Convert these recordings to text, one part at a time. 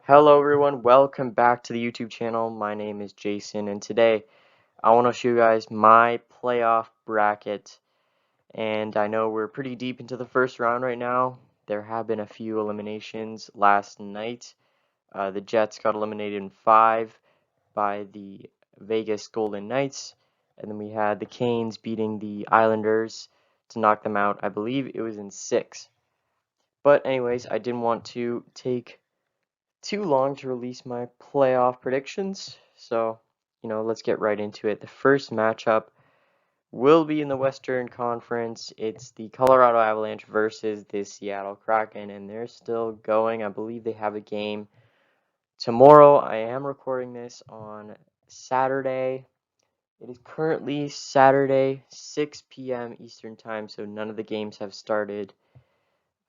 Hello everyone, welcome back to the YouTube channel. My name is Jason and today I want to show you guys my playoff bracket. And I know we're pretty deep into the first round right now. There have been a few eliminations last night. The Jets got eliminated in 5 by the Vegas Golden Knights. And then we had the Canes beating the Islanders to knock them out. I believe it was in 6. But anyways, I didn't want to take too long to release my playoff predictions. So, let's get right into it. The first matchup will be in the Western Conference. It's the Colorado Avalanche versus the Seattle Kraken, and they're still going. I believe they have a game tomorrow. I am recording this on Saturday. It is currently Saturday, 6 p.m. Eastern Time, so none of the games have started.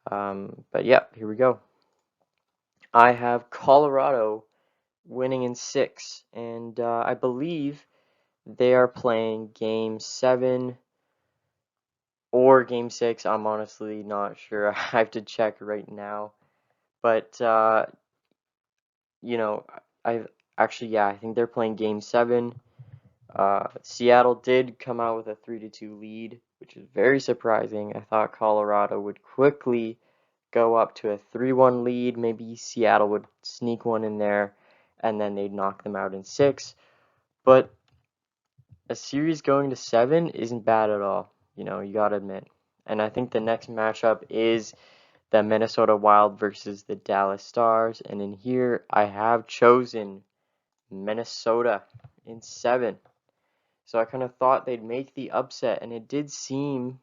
But yeah, here we go. I have Colorado winning in 6, and I believe they are playing Game 7 or Game 6. I'm honestly not sure. I have to check right now, but you know, I actually, yeah, I think they're playing Game 7. Seattle did come out with a 3-2 lead, which is very surprising. I thought Colorado would quickly go up to a 3-1 lead. Maybe Seattle would sneak one in there, and then they'd knock them out in 6. But a series going to 7 isn't bad at all, you gotta admit. And I think the next matchup is the Minnesota Wild versus the Dallas Stars. And in here, I have chosen Minnesota in 7. So I kind of thought they'd make the upset, and it did seem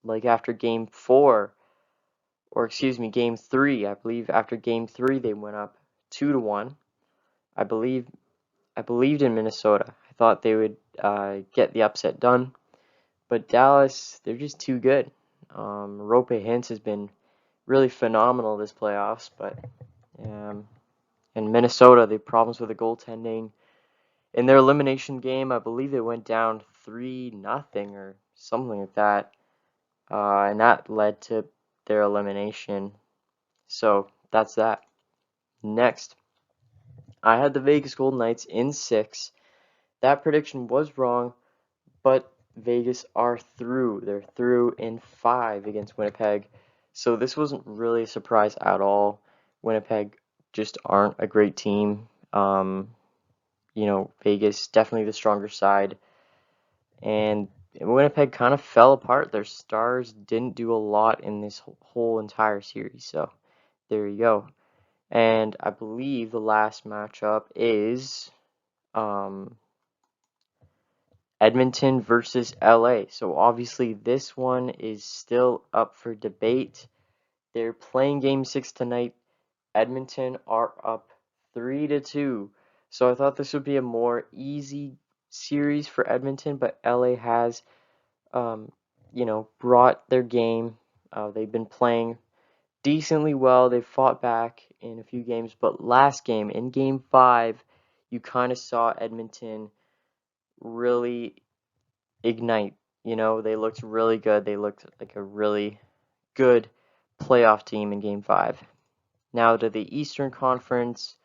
like after Game 4, or excuse me, Game 3. I believe after Game 3 they went up 2-1. I believed in Minnesota. I thought they would get the upset done, but Dallas, they're just too good. Rope Hintz has been really phenomenal this playoffs, but in Minnesota, they have problems with the goaltending. In their elimination game, I believe they went down 3-0 or something like that, and that led to their elimination. So that's that. Next, I had the Vegas Golden Knights in 6. That prediction was wrong, but Vegas are through. They're through in 5 against Winnipeg. So this wasn't really a surprise at all. Winnipeg just aren't a great team. Vegas definitely the stronger side. And Winnipeg kind of fell apart. Their stars didn't do a lot in this whole entire series. So there you go. And I believe the last matchup is Edmonton versus LA. So obviously this one is still up for debate. They're playing Game 6 tonight. Edmonton are up 3-2. So I thought this would be a more easy series for Edmonton, but LA has, brought their game. They've been playing decently well. They've fought back in a few games, but last game, in Game 5, you kind of saw Edmonton really ignite. They looked really good. They looked like a really good playoff team in Game 5. Now to the Eastern Conference,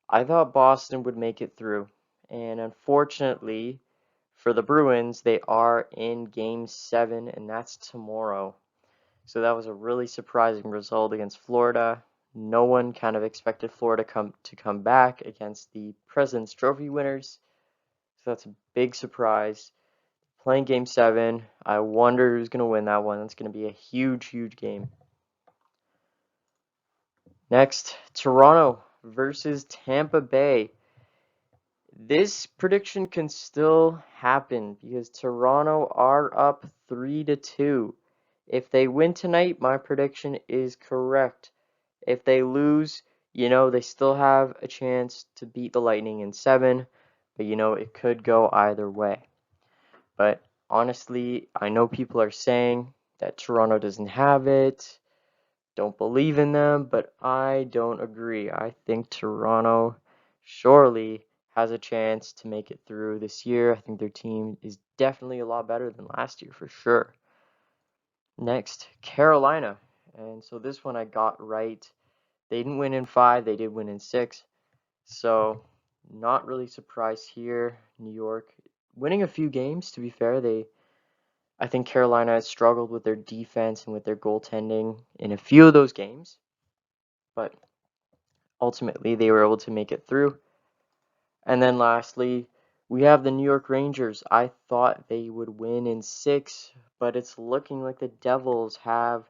I thought Boston would make it through. And unfortunately for the Bruins, they are in Game 7, and that's tomorrow. So that was a really surprising result against Florida. No one kind of expected Florida to come back against the President's Trophy winners. So that's a big surprise. Playing Game 7, I wonder who's going to win that one. That's going to be a huge, huge game. Next, Toronto versus Tampa Bay. This prediction can still happen because Toronto are up 3-2. If they win tonight, my prediction is correct. If they lose, they still have a chance to beat the Lightning in 7, but it could go either way. But honestly, I know people are saying that Toronto doesn't have it, don't believe in them, but I don't agree. I think Toronto surely has a chance to make it through this year. I think their team is definitely a lot better than last year for sure. Next, Carolina. And so this one I got right. They didn't win in 5, they did win in 6. So, not really surprised here. New York winning a few games, to be fair. I think Carolina has struggled with their defense and with their goaltending in a few of those games, but ultimately they were able to make it through. And then lastly, we have the New York Rangers. I thought they would win in 6, but it's looking like the Devils have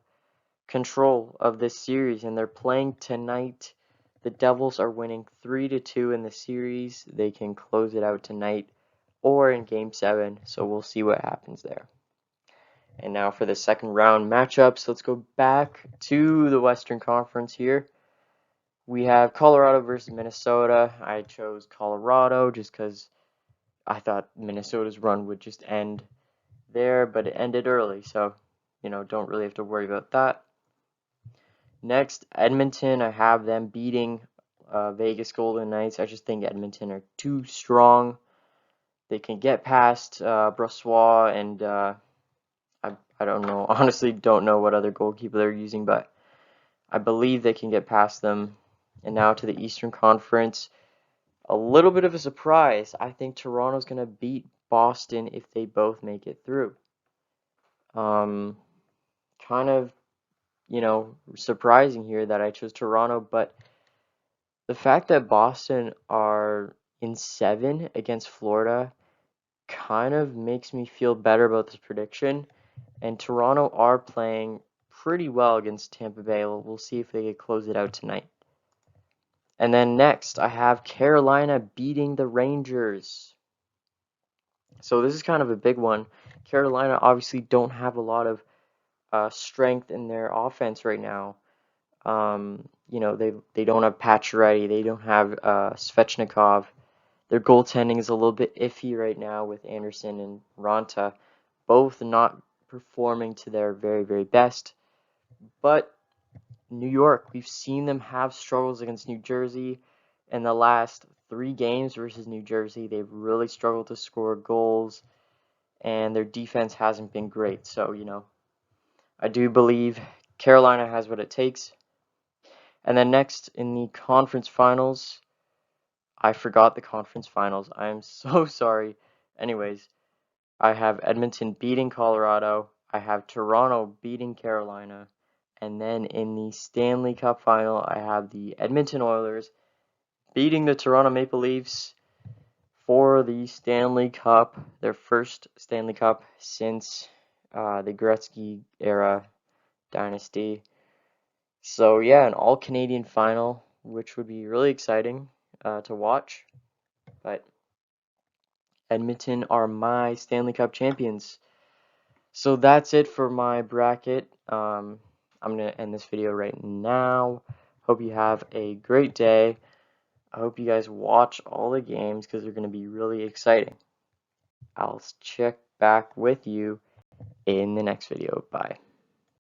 control of this series, and they're playing tonight. The Devils are winning 3-2 in the series. They can close it out tonight or in Game 7, so we'll see what happens there. And now for the second round matchups, let's go back to the Western Conference here. We have Colorado versus Minnesota. I chose Colorado just because I thought Minnesota's run would just end there, but it ended early, so, don't really have to worry about that. Next, Edmonton. I have them beating Vegas Golden Knights. I just think Edmonton are too strong. They can get past Brossoit and I don't know. Honestly, don't know what other goalkeeper they're using, but I believe they can get past them. And now to the Eastern Conference. A little bit of a surprise. I think Toronto's going to beat Boston if they both make it through. Kind of, surprising here that I chose Toronto, but the fact that Boston are in 7 against Florida kind of makes me feel better about this prediction. And Toronto are playing pretty well against Tampa Bay. We'll see if they can close it out tonight. And then next, I have Carolina beating the Rangers. So this is kind of a big one. Carolina obviously don't have a lot of strength in their offense right now. They don't have Pacioretty. They don't have Svechnikov. Their goaltending is a little bit iffy right now with Anderson and Ranta, both not performing to their very, very best. But New York, we've seen them have struggles against New Jersey. In the last 3 games versus New Jersey, they've really struggled to score goals, and their defense hasn't been great. So, I do believe Carolina has what it takes. And then next in the conference finals, I forgot the conference finals. I am so sorry. Anyways, I have Edmonton beating Colorado. I have Toronto beating Carolina. And then in the Stanley Cup final, I have the Edmonton Oilers beating the Toronto Maple Leafs for the Stanley Cup, their first Stanley Cup since the Gretzky era dynasty. So yeah, an all-Canadian final, which would be really exciting to watch. But Edmonton are my Stanley Cup champions. So that's it for my bracket. I'm going to end this video right now. Hope you have a great day. I hope you guys watch all the games because they're going to be really exciting. I'll check back with you in the next video. Bye.